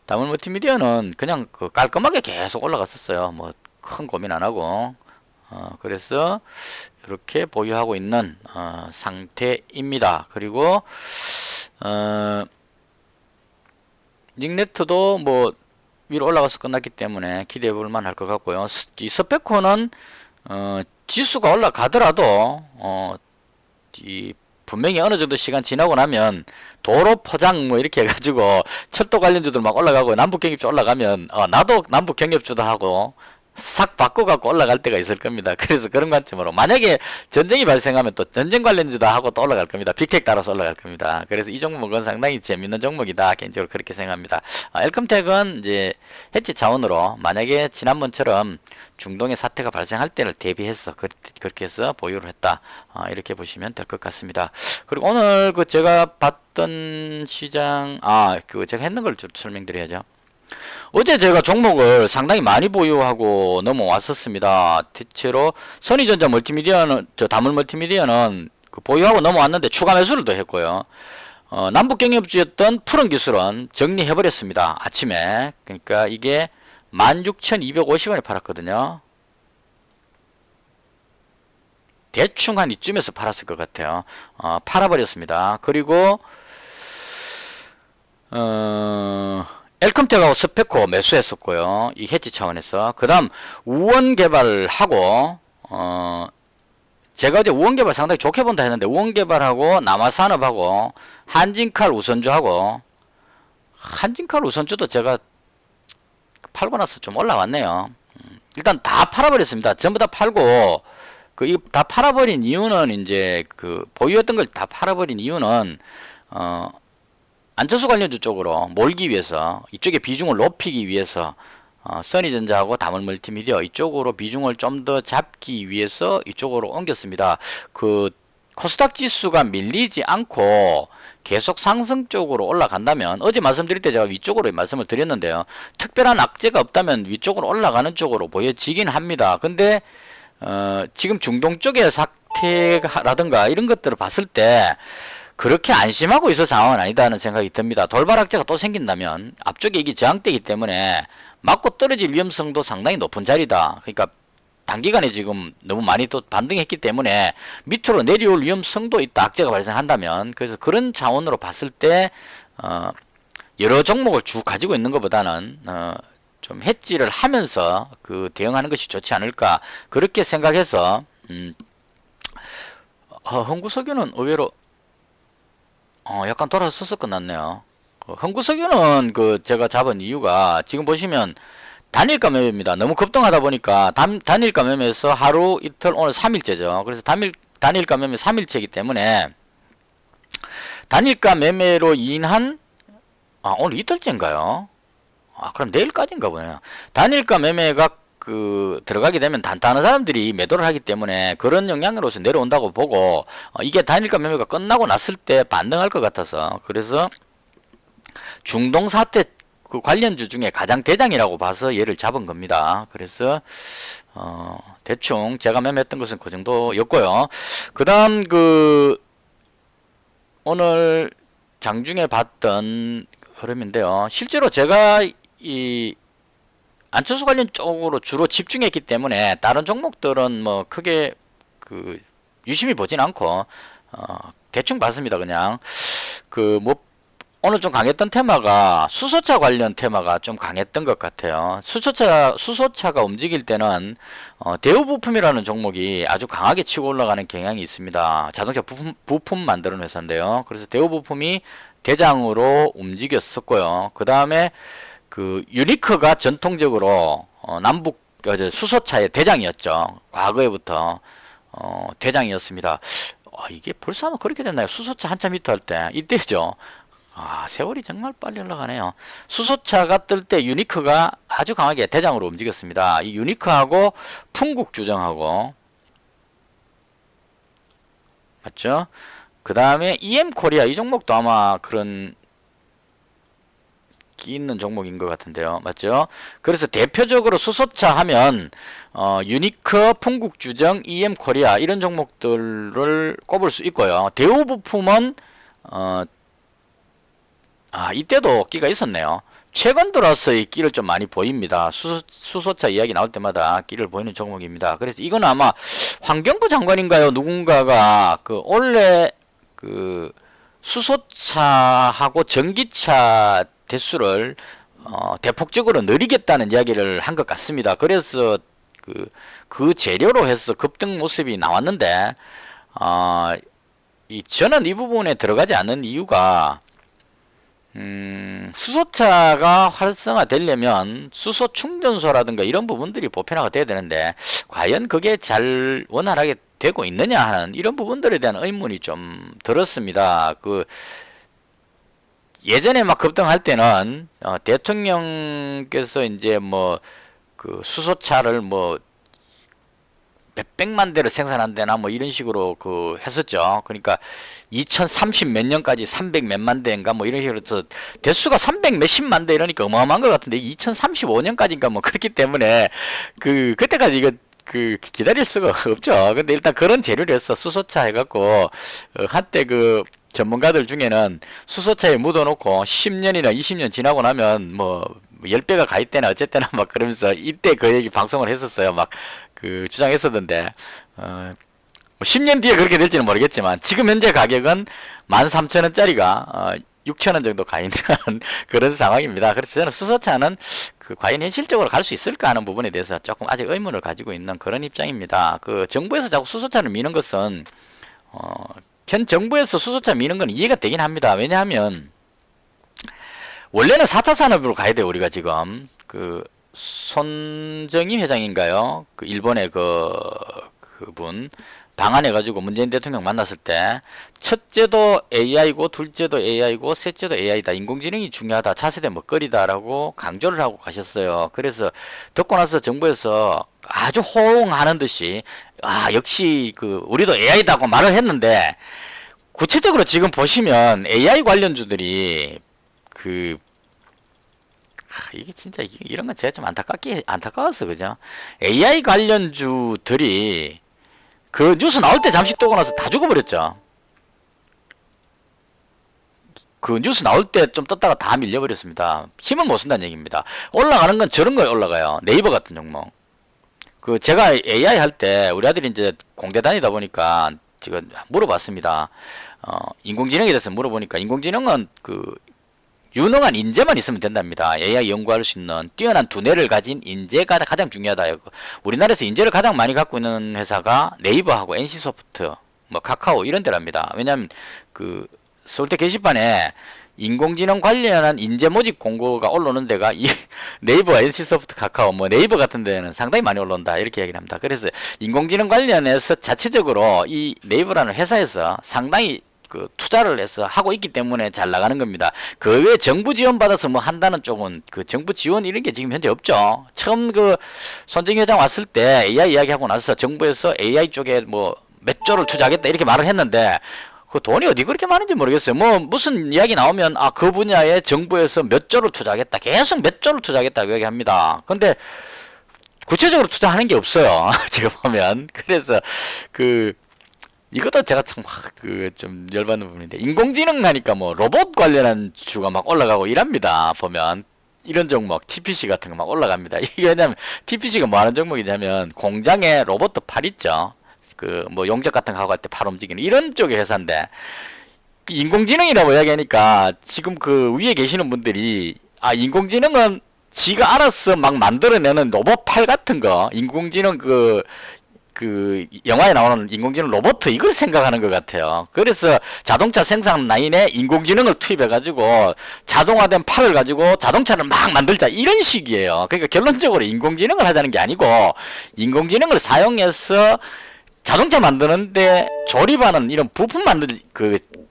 A: 멀티미디어는 그냥 그 깔끔하게 계속 올라갔었어요. 뭐 큰 고민 안 하고 그래서 이렇게 보유하고 있는 상태입니다. 그리고 닉네트도 뭐 위로 올라가서 끝났기 때문에 기대해 볼 만할 것 같고요. 이 스페코는 지수가 올라가더라도 이 분명히 어느 정도 시간 지나고 나면 도로 포장 뭐 이렇게 해가지고 철도 관련주들 막 올라가고 남북 경협주 올라가면 나도 남북 경협주도 하고 싹 바꿔갖고 올라갈 때가 있을 겁니다. 그래서 그런 관점으로 만약에 전쟁이 발생하면 또 전쟁 관련주도 하고 또 올라갈 겁니다. 빅텍 따라서 올라갈 겁니다. 그래서 이 종목은 상당히 재밌는 종목이다. 개인적으로 그렇게 생각합니다. 엘컴텍은 이제 해치 차원으로 만약에 지난번처럼 중동의 사태가 발생할 때를 대비해서 그렇게 해서 보유를 했다. 이렇게 보시면 될 것 같습니다. 그리고 오늘 그 제가 봤던 시장 그 제가 했는 걸 좀 설명드려야죠. 어제 제가 종목을 상당히 많이 보유하고 넘어왔었습니다. 대체로 선의전자 멀티미디어는 다물 멀티미디어는 그 보유하고 넘어왔는데 추가 매수를 더 했고요. 남북경협주였던 푸른기술은 정리해버렸습니다. 아침에. 그러니까 이게 16,250원에 팔았거든요. 대충 한 이쯤에서 팔았을 것 같아요. 팔아버렸습니다. 그리고 엘컴텍하고 스페코 매수했었고요. 이 해지 차원에서. 그 다음 우원개발하고 제가 어제 우원개발 상당히 좋게 본다 했는데 우원개발하고 남아산업하고 한진칼 우선주하고 한진칼 우선주도 제가 팔고 나서 좀 올라왔네요. 일단 다 팔아버렸습니다. 전부 다 팔고 다 팔아버린 이유는 이제 그 보유했던 걸 다 팔아버린 이유는 안철수 관련주 쪽으로 몰기 위해서 이쪽에 비중을 높이기 위해서 써니전자하고 다물멀티미디어 이쪽으로 비중을 좀 더 잡기 위해서 이쪽으로 옮겼습니다. 그 코스닥 지수가 밀리지 않고 계속 상승 쪽으로 올라간다면 어제 말씀드릴 때 제가 위쪽으로 말씀을 드렸는데요. 특별한 악재가 없다면 위쪽으로 올라가는 쪽으로 보여지긴 합니다. 근데 지금 중동 쪽의 사태라든가 이런 것들을 봤을 때 그렇게 안심하고 있을 상황은 아니다는 생각이 듭니다. 돌발 악재가 또 생긴다면 앞쪽에 이게 저항대이기 때문에 맞고 떨어질 위험성도 상당히 높은 자리다. 그러니까 단기간에 지금 너무 많이 또 반등했기 때문에 밑으로 내려올 위험성도 있다. 악재가 발생한다면. 그래서 그런 차원으로 봤을 때 여러 종목을 쭉 가지고 있는 것보다는 좀 해지를 하면서 그 대응하는 것이 좋지 않을까 그렇게 생각해서 흥구석유는 의외로 약간 돌아서서 끝났네요. 흥구석유는 그 제가 잡은 이유가 지금 보시면 단일가 매매입니다. 너무 급등하다 보니까 단일가 매매에서 하루 이틀 오늘 3일째죠. 그래서 단일가 매매 3일째이기 때문에 단일가 매매로 인한 오늘 이틀째인가요? 그럼 내일까지인가 보네요. 단일가 매매가 들어가게 되면 단단한 사람들이 매도를 하기 때문에 그런 영향으로서 내려온다고 보고 이게 단일가 매매가 끝나고 났을 때 반등할 것 같아서 그래서 중동 사태 그 관련주 중에 가장 대장이라고 봐서 얘를 잡은 겁니다. 그래서 대충 제가 매매했던 것은 그 정도였고요. 그 다음 오늘 장중에 봤던 흐름인데요. 실제로 제가 이 안철수 관련 쪽으로 주로 집중했기 때문에 다른 종목들은 뭐 크게 유심히 보진 않고 대충 봤습니다. 그냥 오늘 좀 강했던 테마가 수소차 관련 테마가 좀 강했던 것 같아요. 수소차가 움직일 때는 대우부품이라는 종목이 아주 강하게 치고 올라가는 경향이 있습니다. 자동차 부품 만드는 회사인데요. 그래서 대우부품이 대장으로 움직였었고요. 그 다음에 유니크가 전통적으로 남북 수소차의 대장이었죠. 과거에부터 대장이었습니다. 이게 벌써 하면 그렇게 됐나요? 수소차 한참 히트할 때 이때죠. 세월이 정말 빨리 올라가네요. 수소차가 뜰 때 유니크가 아주 강하게 대장으로 움직였습니다. 이 유니크하고 풍국주정하고 맞죠? 그 다음에 EM코리아 이 종목도 아마 그런 있는 종목인 것 같은데요. 맞죠? 그래서 대표적으로 수소차 하면 유니커, 풍국주정, EM코리아 이런 종목들을 꼽을 수 있고요. 대우부품은 이때도 끼가 있었네요. 최근 들어서의 끼를 좀 많이 보입니다. 수소차 이야기 나올 때마다 끼를 보이는 종목입니다. 그래서 이건 아마 환경부 장관인가요? 누군가가 원래 수소차하고 전기차 대수를 대폭적으로 늘리겠다는 이야기를 한 것 같습니다. 그래서 그 재료로 해서 급등 모습이 나왔는데 저는 이 부분에 들어가지 않는 이유가 수소차가 활성화되려면 수소 충전소라든가 이런 부분들이 보편화가 돼야 되는데 과연 그게 잘 원활하게 되고 있느냐 하는 이런 부분들에 대한 의문이 좀 들었습니다. 예전에 막 급등할 때는 대통령께서 이제 수소차를 몇백만 대를 생산한대나 이런 식으로 했었죠. 그러니까 2030 몇 년까지 300 몇만 대인가 이런 식으로 해서 대수가 300 몇십만 대 이러니까 어마어마한 것 같은데 2035년까지인가 그렇기 때문에 그때까지 이거 기다릴 수가 없죠. 근데 일단 그런 재료를 해서 수소차 해갖고 한때 전문가들 중에는 수소차에 묻어놓고 10년이나 20년 지나고 나면 10배가 가 있대나 어쨌거나 그러면서 이때 그 얘기 방송을 했었어요. 주장했었던데 10년 뒤에 그렇게 될지는 모르겠지만 지금 현재 가격은 13,000원짜리가 6,000원 정도 가 있는 그런 상황입니다. 그래서 저는 수소차는 과연 현실적으로 갈 수 있을까 하는 부분에 대해서 조금 아직 의문을 가지고 있는 그런 입장입니다. 정부에서 자꾸 수소차를 미는 것은 현 정부에서 수소차 미는 건 이해가 되긴 합니다. 왜냐하면 원래는 4차 산업으로 가야 돼요. 우리가 지금 손정희 회장인가요? 일본의 그분 방한해가지고 문재인 대통령 만났을 때 첫째도 AI고 둘째도 AI고 셋째도 AI다. 인공지능이 중요하다. 차세대 먹거리다라고 강조를 하고 가셨어요. 그래서 듣고 나서 정부에서 아주 호응하는 듯이 역시 우리도 AI다고 말을 했는데 구체적으로 지금 보시면 AI 관련주들이 이게 진짜 이런 건 제가 좀 안타까웠어. 그죠? AI 관련주들이 뉴스 나올 때 잠시 떠고 나서 다 죽어버렸죠. 뉴스 나올 때 좀 떴다가 다 밀려버렸습니다. 힘은 못 쓴다는 얘기입니다. 올라가는 건 저런 거에 올라가요. 네이버 같은 종목. 제가 AI 할 때 우리 아들이 이제 공대 다니다 보니까 지금 물어봤습니다. 인공지능에 대해서 물어보니까 인공지능은 유능한 인재만 있으면 된답니다. AI 연구할 수 있는 뛰어난 두뇌를 가진 인재가 가장 중요하다. 우리나라에서 인재를 가장 많이 갖고 있는 회사가 네이버하고 NC소프트, 카카오 이런 데랍니다. 왜냐하면 서울대 게시판에 인공지능 관련한 인재 모집 공고가 올라오는 데가 네이버와 NC소프트, 카카오, 네이버 같은 데는 상당히 많이 올라온다 이렇게 얘기를 합니다. 그래서 인공지능 관련해서 자체적으로 이 네이버라는 회사에서 상당히 투자를 해서 하고 있기 때문에 잘 나가는 겁니다. 그 외에 정부 지원 받아서 한다는 쪽은 정부 지원 이런 게 지금 현재 없죠. 처음 손정희 회장 왔을 때 AI 이야기하고 나서 정부에서 AI 쪽에 몇 조를 투자하겠다 이렇게 말을 했는데 돈이 어디 그렇게 많은지 모르겠어요. 무슨 이야기 나오면 그 분야에 정부에서 몇 조를 투자하겠다. 계속 몇 조를 투자하겠다고 이야기합니다. 근데 구체적으로 투자하는 게 없어요. 제가 보면. 그래서 이것도 제가 참 좀 열받는 부분인데 인공지능 하니까 로봇 관련한 주가 막 올라가고 이랍니다. 보면 이런 종목 TPC 같은 거 막 올라갑니다. 이게 왜냐면 TPC가 뭐 하는 종목이냐면 공장에 로봇 팔 있죠. 용접 같은 거 하고 할 때 팔 움직이는 이런 쪽의 회사인데 인공지능이라고 이야기하니까 지금 위에 계시는 분들이 인공지능은 지가 알아서 막 만들어내는 로봇 팔 같은 거 인공지능 영화에 나오는 인공지능 로봇 이걸 생각하는 것 같아요. 그래서 자동차 생산 라인에 인공지능을 투입해가지고 자동화된 팔을 가지고 자동차를 막 만들자 이런 식이에요. 그러니까 결론적으로 인공지능을 하자는 게 아니고 인공지능을 사용해서 자동차 만드는데 조립하는 이런 부품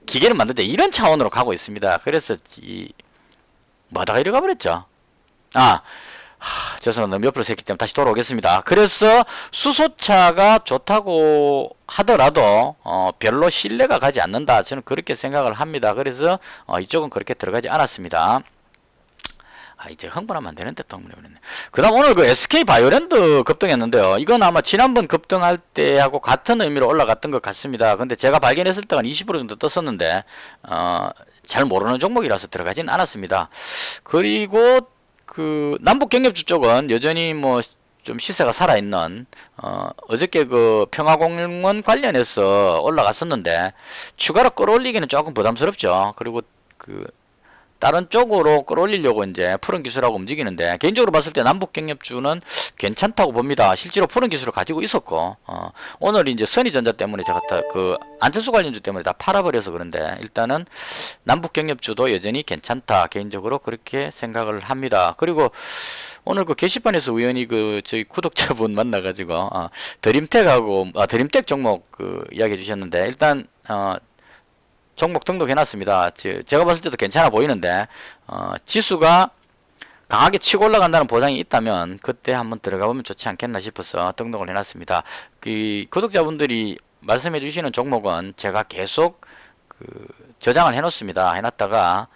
A: 기계를 만들자 이런 차원으로 가고 있습니다. 그래서 뭐하다가 이리 가버렸죠. 죄송합니다. 너무 옆으로 샜기 때문에 다시 돌아오겠습니다. 그래서 수소차가 좋다고 하더라도 별로 신뢰가 가지 않는다. 저는 그렇게 생각을 합니다. 그래서 이쪽은 그렇게 들어가지 않았습니다. 이제 흥분하면 안 되는데 또 흥분해버렸네. 그 다음 오늘 그 SK 바이오랜드 급등했는데요. 이건 아마 지난번 급등할 때하고 같은 의미로 올라갔던 것 같습니다. 근데 제가 발견했을 때가 20% 정도 떴었는데, 잘 모르는 종목이라서 들어가진 않았습니다. 그리고 그 남북 경협주 쪽은 여전히 뭐 좀 시세가 살아있는, 어저께 그 평화공원 관련해서 올라갔었는데, 추가로 끌어올리기는 조금 부담스럽죠. 그리고 그 다른 쪽으로 끌어올리려고 이제 푸른 기술하고 움직이는데, 개인적으로 봤을 때 남북 경협주는 괜찮다고 봅니다. 실제로 푸른 기술을 가지고 있었고, 오늘 이제 선의전자 때문에 제가 다 그 안철수 관련주 때문에 다 팔아버려서 그런데, 일단은 남북 경협주도 여전히 괜찮다, 개인적으로 그렇게 생각을 합니다. 그리고 오늘 그 게시판에서 우연히 그 저희 구독자분 만나가지고 드림텍하고 드림텍 종목 그 이야기해 주셨는데, 일단 종목 등록해놨습니다. 제가 봤을 때도 괜찮아 보이는데, 지수가 강하게 치고 올라간다는 보장이 있다면 그때 한번 들어가 보면 좋지 않겠나 싶어서 등록을 해놨습니다. 그 구독자분들이 말씀해 주시는 종목은 제가 계속 그 저장을 해놓습니다. 해놨다가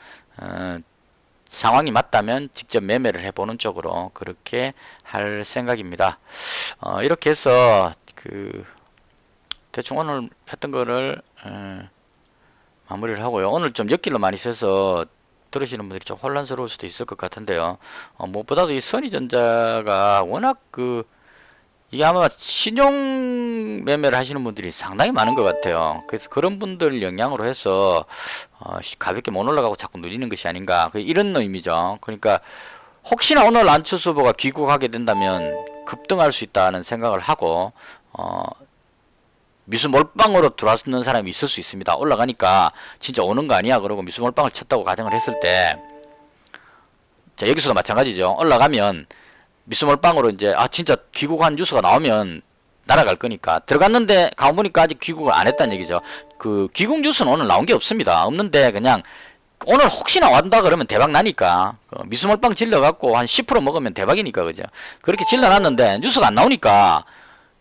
A: 상황이 맞다면 직접 매매를 해보는 쪽으로 그렇게 할 생각입니다. 이렇게 해서 그 대충 오늘 했던 거를 마무리를 하고요. 오늘 좀 엿길로 많이 새서 들으시는 분들이 좀 혼란스러울 수도 있을 것 같은데요. 무엇보다도 이 선의전자가 워낙 이게 아마 신용 매매를 하시는 분들이 상당히 많은 것 같아요. 그래서 그런 분들 영향으로 해서 가볍게 못 올라가고 자꾸 누리는 것이 아닌가, 이런 의미죠. 그러니까 혹시나 오늘 안철수 후보가 귀국하게 된다면 급등할 수 있다는 생각을 하고 미수 몰빵으로 들어왔는 사람이 있을 수 있습니다. 올라가니까 진짜 오는 거 아니야 그러고 미수 몰빵을 쳤다고 가정을 했을 때, 자, 여기서도 마찬가지죠. 올라가면 미수몰빵으로 이제 진짜 귀국한 뉴스가 나오면 날아갈 거니까 들어갔는데 가보니까 아직 귀국을 안 했다는 얘기죠. 그 귀국 뉴스는 오늘 나온 게 없습니다. 없는데 그냥 오늘 혹시나 왔다 그러면 대박 나니까, 미수몰빵 질러갖고 한 10% 먹으면 대박이니까, 그죠? 그렇게 질러놨는데 뉴스가 안 나오니까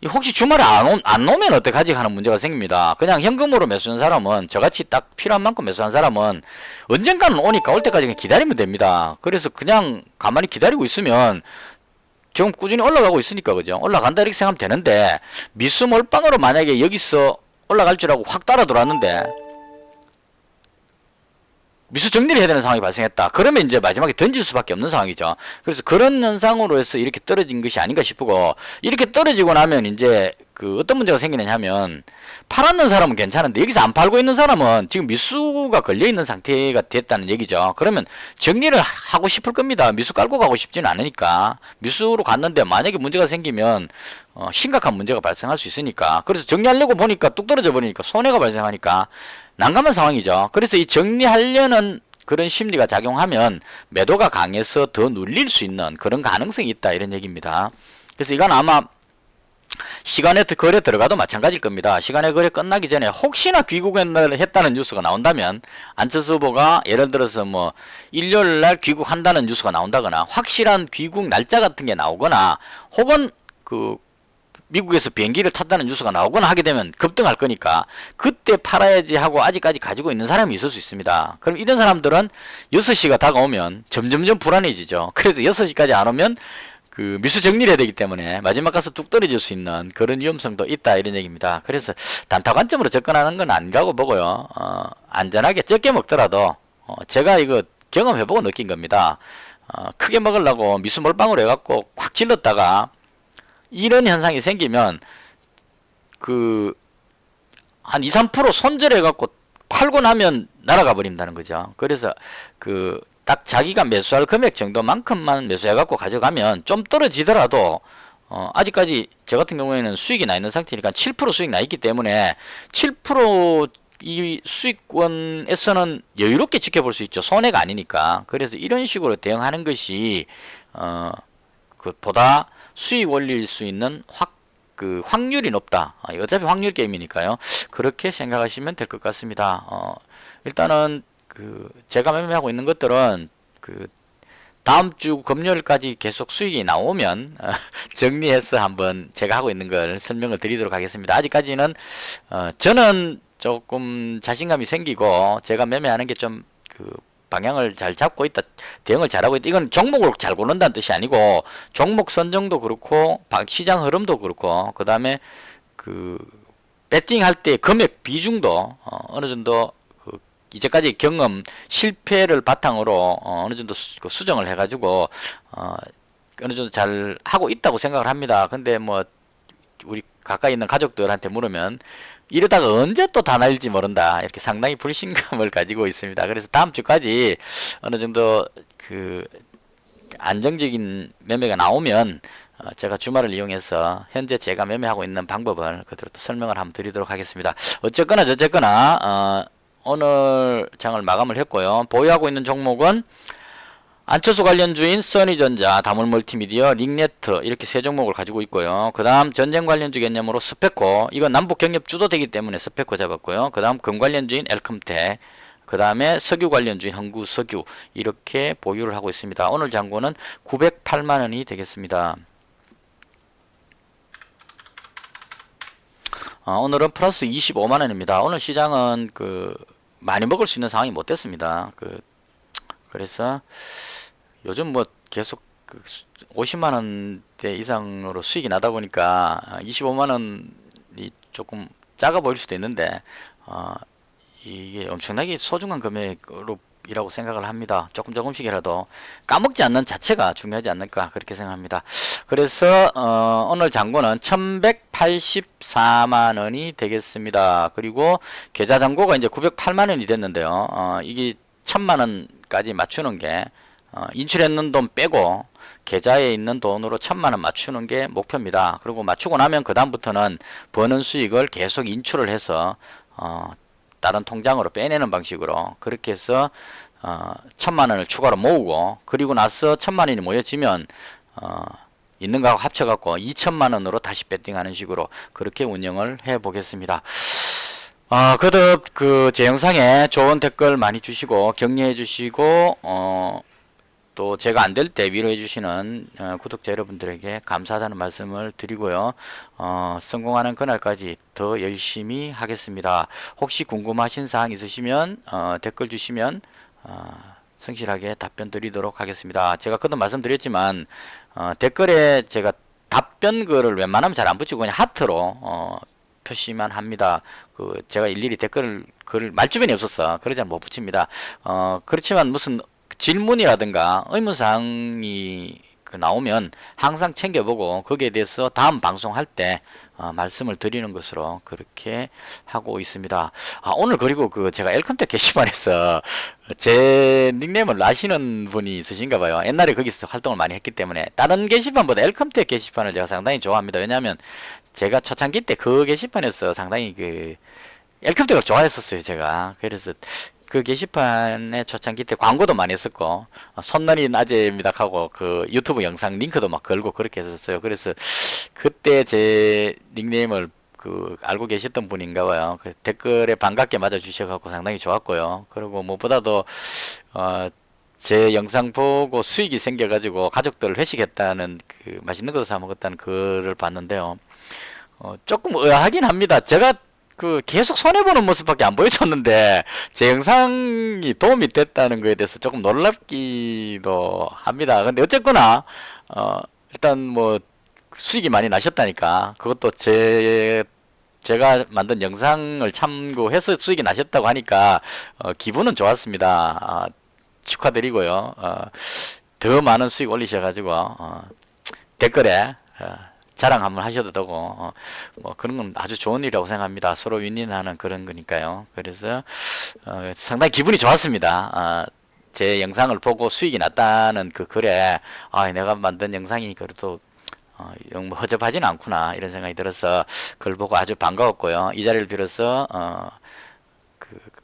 A: 혹시 주말에 안 오면 어떡하지 하는 문제가 생깁니다. 그냥 현금으로 매수한 사람은, 저같이 딱 필요한 만큼 매수한 사람은 언젠가는 오니까 올 때까지 그냥 기다리면 됩니다. 그래서 그냥 가만히 기다리고 있으면 지금 꾸준히 올라가고 있으니까, 그죠? 올라간다 이렇게 생각하면 되는데, 미수 몰빵으로 만약에 여기서 올라갈 줄 알고 확 따라 들어왔는데 미수 정리를 해야 되는 상황이 발생했다. 그러면 이제 마지막에 던질 수밖에 없는 상황이죠. 그래서 그런 현상으로 해서 이렇게 떨어진 것이 아닌가 싶고, 이렇게 떨어지고 나면 이제 그 어떤 문제가 생기느냐 하면, 팔았는 사람은 괜찮은데 여기서 안 팔고 있는 사람은 지금 미수가 걸려있는 상태가 됐다는 얘기죠. 그러면 정리를 하고 싶을 겁니다. 미수 깔고 가고 싶지는 않으니까. 미수로 갔는데 만약에 문제가 생기면 심각한 문제가 발생할 수 있으니까. 그래서 정리하려고 보니까 뚝 떨어져 버리니까 손해가 발생하니까 난감한 상황이죠. 그래서 이 정리하려는 그런 심리가 작용하면 매도가 강해서 더 눌릴 수 있는 그런 가능성이 있다, 이런 얘기입니다. 그래서 이건 아마 시간에 거래 들어가도 마찬가지일 겁니다. 시간에 거래 끝나기 전에 혹시나 귀국했다는 뉴스가 나온다면, 안철수 후보가 예를 들어서 뭐 일요일날 귀국한다는 뉴스가 나온다거나 확실한 귀국 날짜 같은 게 나오거나, 혹은 그 미국에서 비행기를 탔다는 뉴스가 나오거나 하게 되면 급등할 거니까 그때 팔아야지 하고 아직까지 가지고 있는 사람이 있을 수 있습니다. 그럼 이런 사람들은 6시가 다가오면 점점점 불안해지죠. 그래서 6시까지 안 오면 그 미수 정리를 해야 되기 때문에 마지막 가서 뚝 떨어질 수 있는 그런 위험성도 있다, 이런 얘기입니다. 그래서 단타 관점으로 접근하는 건 아닌가고 보고요. 안전하게 적게 먹더라도 제가 이거 경험해보고 느낀 겁니다. 크게 먹으려고 미수 몰빵으로 해갖고 꽉 질렀다가 이런 현상이 생기면 한 2, 3% 손절해갖고 팔고 나면 날아가 버린다는 거죠. 그래서 딱 자기가 매수할 금액 정도만큼만 매수해갖고 가져가면 좀 떨어지더라도 아직까지 저 같은 경우에는 수익이 나 있는 상태니까 7% 수익 나 있기 때문에 7% 이 수익권에서는 여유롭게 지켜볼 수 있죠. 손해가 아니니까. 그래서 이런 식으로 대응하는 것이 보다 수익 올릴 수 있는 확률이 높다. 어차피 확률 게임이니까요. 그렇게 생각하시면 될 것 같습니다. 일단은 제가 매매하고 있는 것들은 다음 주 금요일까지 계속 수익이 나오면 정리해서 한번 제가 하고 있는 걸 설명을 드리도록 하겠습니다. 아직까지는 저는 조금 자신감이 생기고 제가 매매하는 게 좀 방향을 잘 잡고 있다, 대응을 잘하고 있다. 이건 종목을 잘 고른다는 뜻이 아니고 종목 선정도 그렇고 시장 흐름도 그렇고 그 다음에 그 배팅할 때 금액 비중도 어느 정도 그 이제까지 경험 실패를 바탕으로 어느 정도 수정을 해가지고 어느 정도 잘 하고 있다고 생각을 합니다. 근데 뭐 우리 가까이 있는 가족들한테 물으면 이러다가 언제 또 다 날지 모른다, 이렇게 상당히 불신감을 가지고 있습니다. 그래서 다음 주까지 어느 정도 그 안정적인 매매가 나오면 제가 주말을 이용해서 현재 제가 매매하고 있는 방법을 그대로 또 설명을 한번 드리도록 하겠습니다. 어쨌거나 저쨌거나 오늘 장을 마감을 했고요. 보유하고 있는 종목은 안철수 관련주인 써니전자, 다물멀티미디어, 링네트 이렇게 세 종목을 가지고 있고요. 그 다음 전쟁 관련주 개념으로 스페코, 이건 남북 경협 주도되기 때문에 스페코 잡았고요. 그 다음 금 관련주인 엘컴텍, 그 다음에 석유 관련주인 흥구석유 이렇게 보유를 하고 있습니다. 오늘 잔고는 908만원이 되겠습니다. 오늘은 플러스 25만원입니다. 오늘 시장은 많이 먹을 수 있는 상황이 못 됐습니다. 그래서 요즘 뭐 계속 50만원대 이상으로 수익이 나다 보니까 25만원이 조금 작아 보일 수도 있는데 이게 엄청나게 소중한 금액으로 이라고 생각을 합니다. 조금씩이라도 까먹지 않는 자체가 중요하지 않을까 그렇게 생각합니다. 그래서 오늘 잔고는 1184만원이 되겠습니다. 그리고 계좌 잔고가 이제 908만원이 됐는데요. 이게 1000만원까지 맞추는 게 인출했는 돈 빼고 계좌에 있는 돈으로 1000만원 맞추는 게 목표입니다. 그리고 맞추고 나면 그 다음부터는 버는 수익을 계속 인출을 해서 다른 통장으로 빼내는 방식으로 그렇게 해서 1000만원을 추가로 모으고, 그리고 나서 1000만원이 모여지면 있는 거하고 합쳐갖고 2000만원으로 다시 배팅하는 식으로 그렇게 운영을 해 보겠습니다. 거듭 제 영상에 좋은 댓글 많이 주시고 격려해 주시고 또 제가 안 될 때 위로해 주시는 구독자 여러분들에게 감사하다는 말씀을 드리고요. 성공하는 그날까지 더 열심히 하겠습니다. 혹시 궁금하신 사항 있으시면 댓글 주시면 성실하게 답변 드리도록 하겠습니다. 제가 그도 말씀드렸지만 댓글에 제가 답변글을 웬만하면 잘 안 붙이고 그냥 하트로 표시만 합니다. 제가 일일이 글을 말주변이 없어서 그러지 못 붙입니다. 그렇지만 무슨 질문이라든가 의문사항이 나오면 항상 챙겨보고 거기에 대해서 다음 방송할 때 말씀을 드리는 것으로 그렇게 하고 있습니다. 오늘 그리고 제가 엘컴텍 게시판에서 제 닉네임을 아시는 분이 있으신가 봐요. 옛날에 거기서 활동을 많이 했기 때문에 다른 게시판보다 엘컴텍 게시판을 제가 상당히 좋아합니다. 왜냐하면 제가 초창기 때 그 게시판에서 상당히 엘컴텍을 좋아했었어요, 제가. 그래서 그 게시판에 초창기 때 광고도 많이 했었고 손난이 낮에입니다 하고 유튜브 영상 링크도 막 걸고 그렇게 했었어요. 그래서 그때 제 닉네임을 알고 계셨던 분인가 봐요. 댓글에 반갑게 맞아 주셔서 상당히 좋았고요. 그리고 무엇보다도 제 영상 보고 수익이 생겨가지고 가족들 회식했다는 맛있는 거 사 먹었다는 글을 봤는데요. 조금 의아하긴 합니다. 제가 계속 손해보는 모습밖에 안 보여줬는데 제 영상이 도움이 됐다는 거에 대해서 조금 놀랍기도 합니다. 근데 어쨌거나 일단 뭐 수익이 많이 나셨다니까 그것도 제가 만든 영상을 참고해서 수익이 나셨다고 하니까 기분은 좋았습니다. 축하드리고요. 더 많은 수익 올리셔가지고 댓글에 자랑 한번 하셔도 되고 뭐 그런 건 아주 좋은 일이라고 생각합니다. 서로 윈윈하는 그런 거니까요. 그래서 상당히 기분이 좋았습니다. 제 영상을 보고 수익이 났다는 글에 내가 만든 영상이 그래도 허접하지는 않구나 이런 생각이 들어서 그걸 보고 아주 반가웠고요. 이 자리를 빌어서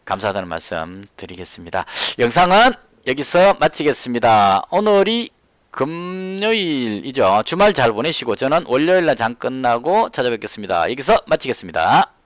A: 감사하다는 말씀 드리겠습니다. 영상은 여기서 마치겠습니다. 오늘이 금요일이죠. 주말 잘 보내시고 저는 월요일날 장 끝나고 찾아뵙겠습니다. 여기서 마치겠습니다.